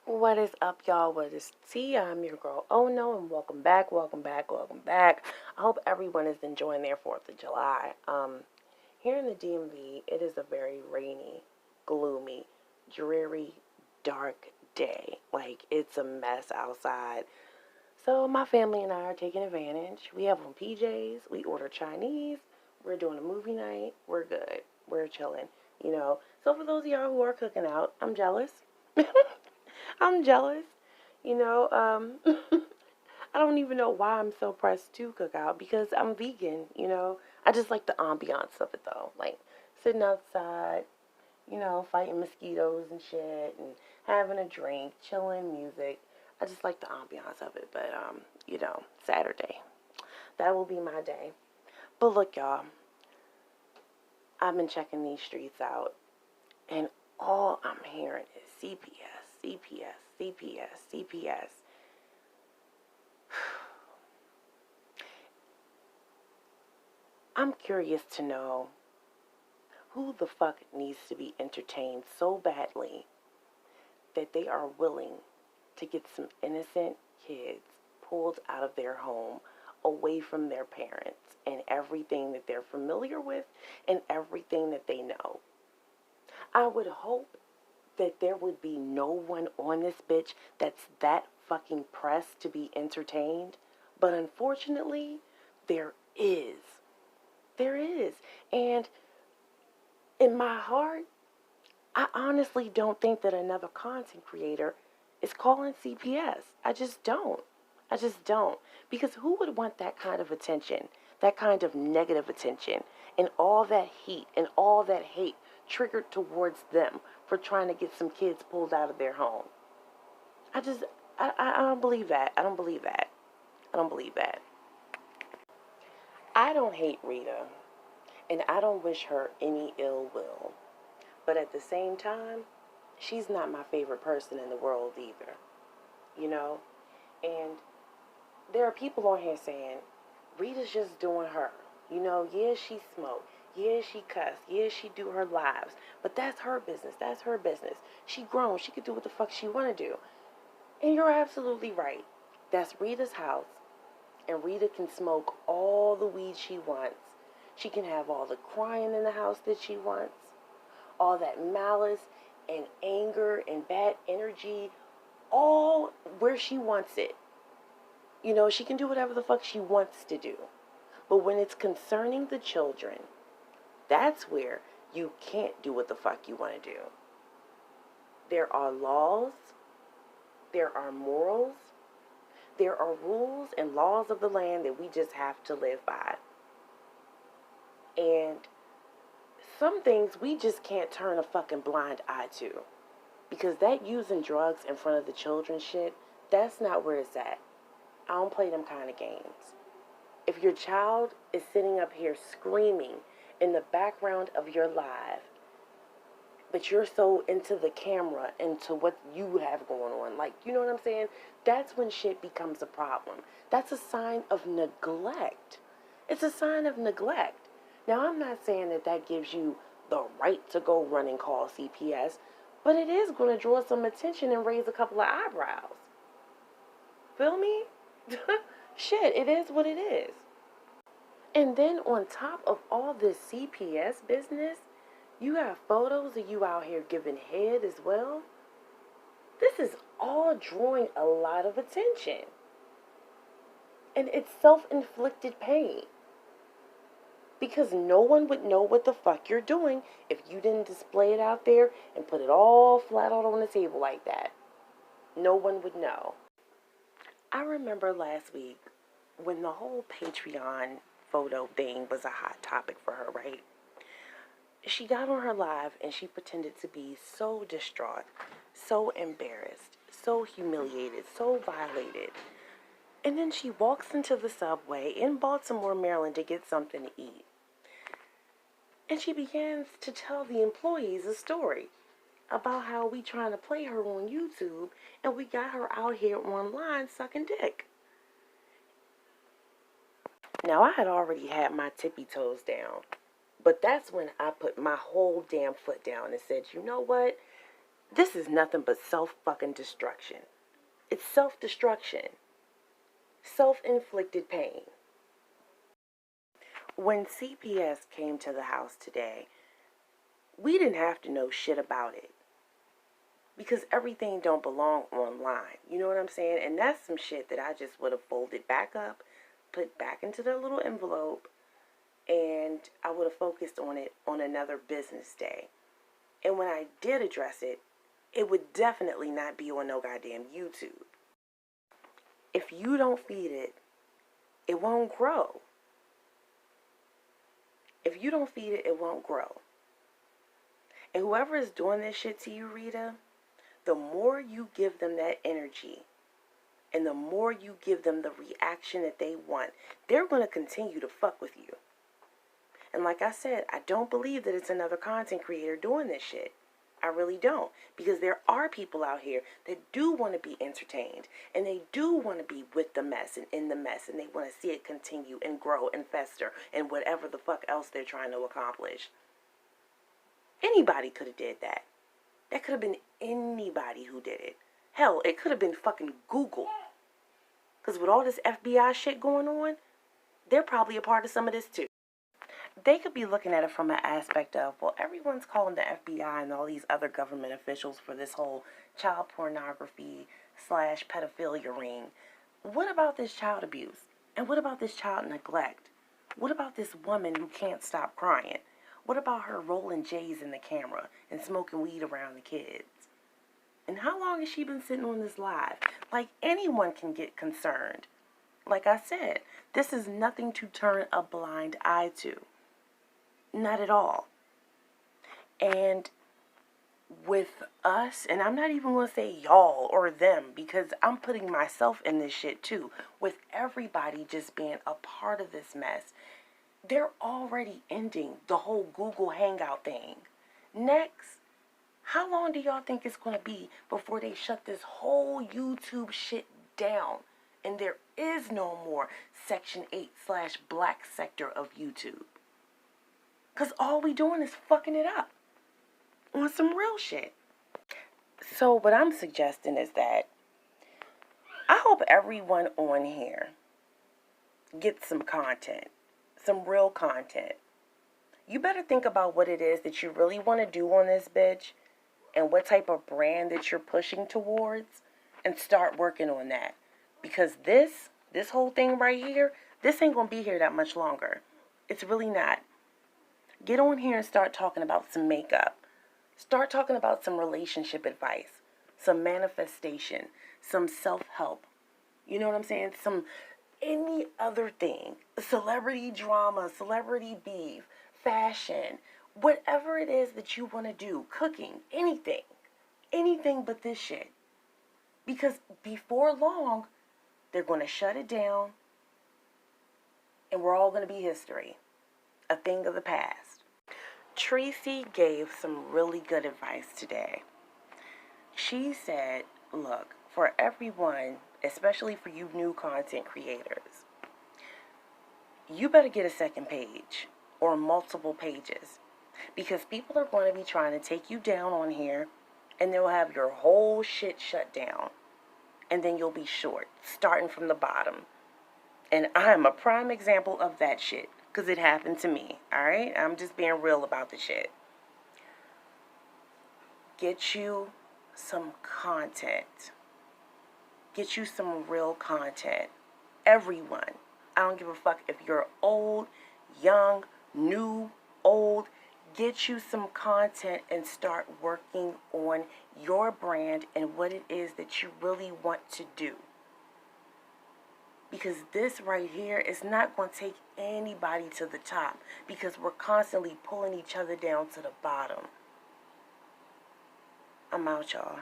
What is up, y'all? What is T? I'm your girl, Oh No, and welcome back, welcome back, welcome back. I hope everyone is enjoying their 4th of July. Here in the DMV, it is a very rainy, gloomy, dreary, dark day. Like, it's a mess outside. So, my family and I are taking advantage. We have on PJs, we order Chinese, we're doing a movie night, we're good, we're chilling. So, for those of y'all who are cooking out, I'm jealous. I'm jealous. You know, I don't even know why I'm so pressed to cook out because I'm vegan. I just like the ambiance of it though. Like sitting outside, fighting mosquitoes and shit and having a drink, chilling, music. I just like the ambiance of it. But, Saturday, that will be my day. But look, y'all, I've been checking these streets out and all I'm hearing is CPS, CPS, CPS, CPS. I'm curious to know who the fuck needs to be entertained so badly that they are willing to get some innocent kids pulled out of their home, away from their parents and everything that they're familiar with and everything that they know. I would hope that there would be no one on this bitch that's that fucking pressed to be entertained. But unfortunately, there is. There is. And in my heart, I honestly don't think that another content creator is calling CPS. I just don't. I just don't. Because who would want that kind of attention, that kind of negative attention, and all that heat and all that hate triggered towards them for trying to get some kids pulled out of their home? I just, I don't believe that. I don't believe that. I don't believe that. I don't hate Rita, and I don't wish her any ill will. But at the same time, she's not my favorite person in the world either. You know? And there are people on here saying, Rita's just doing her. Yeah, she smoke. Yeah, she cuss. Yeah, she do her lives. But that's her business. That's her business. She grown. She can do what the fuck she want to do. And you're absolutely right. That's Rita's house. And Rita can smoke all the weed she wants. She can have all the crying in the house that she wants. All that malice and anger and bad energy, all where she wants it. She can do whatever the fuck she wants to do. But when it's concerning the children, that's where you can't do what the fuck you want to do. There are laws, there are morals, there are rules and laws of the land that we just have to live by. And some things we just can't turn a fucking blind eye to. Because that using drugs in front of the children shit, that's not where it's at. I don't play them kind of games. If your child is sitting up here screaming in the background of your live, but you're so into the camera, into what you have going on, like, you know what I'm saying? That's when shit becomes a problem. That's a sign of neglect. It's a sign of neglect. Now, I'm not saying that that gives you the right to go run and call CPS, but it is going to draw some attention and raise a couple of eyebrows. Feel me? Shit, it is what it is. And then on top of all this CPS business, you got photos of you out here giving head as well. This is all drawing a lot of attention. And it's self-inflicted pain. Because no one would know what the fuck you're doing if you didn't display it out there and put it all flat out on the table like that. No one would know. I remember last week when the whole Patreon photo thing was a hot topic for her, right? She got on her live and she pretended to be so distraught, so embarrassed, so humiliated, so violated. And then she walks into the subway in Baltimore, Maryland to get something to eat. And she begins to tell the employees a story about how we trying to play her on YouTube and we got her out here online sucking dick. Now, I had already had my tippy toes down, but that's when I put my whole damn foot down and said, you know what? This is nothing but self-fucking-destruction. It's self-destruction. Self-inflicted pain. When CPS came to the house today, we didn't have to know shit about it. Because everything don't belong online. You know what I'm saying? And that's some shit that I just would have folded back up, put back into the little envelope, and I would have focused on it on another business day. And when I did address it, it would definitely not be on no goddamn YouTube. If you don't feed it, it won't grow. If you don't feed it, it won't grow. And whoever is doing this shit to you, Rita, the more you give them that energy and the more you give them the reaction that they want, they're going to continue to fuck with you. And like I said, I don't believe that it's another content creator doing this shit. I really don't. Because there are people out here that do want to be entertained. And they do want to be with the mess and in the mess. And they want to see it continue and grow and fester and whatever the fuck else they're trying to accomplish. Anybody could have did that. That could have been anybody who did it. Hell, it could have been fucking Google. Because with all this FBI shit going on, they're probably a part of some of this too. They could be looking at it from an aspect of, well, everyone's calling the FBI and all these other government officials for this whole child pornography / pedophilia ring. What about this child abuse? And what about this child neglect? What about this woman who can't stop crying? What about her rolling J's in the camera and smoking weed around the kids? And how long has she been sitting on this live? Like, anyone can get concerned. Like I said, this is nothing to turn a blind eye to. Not at all. And with us, and I'm not even going to say y'all or them, because I'm putting myself in this shit too, with everybody just being a part of this mess, they're already ending the whole Google Hangout thing. Next, how long do y'all think it's going to be before they shut this whole YouTube shit down and there is no more Section 8 / black sector of YouTube? Because all we doing is fucking it up on some real shit. So what I'm suggesting is that I hope everyone on here gets some content, some real content. You better think about what it is that you really want to do on this bitch and what type of brand that you're pushing towards and start working on that. Because this whole thing right here, this ain't going to be here that much longer. It's really not. Get on here and start talking about some makeup. Start talking about some relationship advice, some manifestation, some self-help. You know what I'm saying? Any other thing. Celebrity drama, celebrity beef, fashion, whatever it is that you want to do, cooking, anything. Anything but this shit. Because before long, they're going to shut it down and we're all going to be history. A thing of the past. Tracy gave some really good advice today. She said, look, for everyone, especially for you new content creators, you better get a second page or multiple pages because people are going to be trying to take you down on here and they'll have your whole shit shut down and then you'll be short, starting from the bottom. And I'm a prime example of that shit. Because it happened to me, alright? I'm just being real about the shit. Get you some content. Get you some real content. Everyone. I don't give a fuck if you're old, young, new, old. Get you some content and start working on your brand and what it is that you really want to do. Because this right here is not going to take anybody to the top. Because we're constantly pulling each other down to the bottom. I'm out, y'all.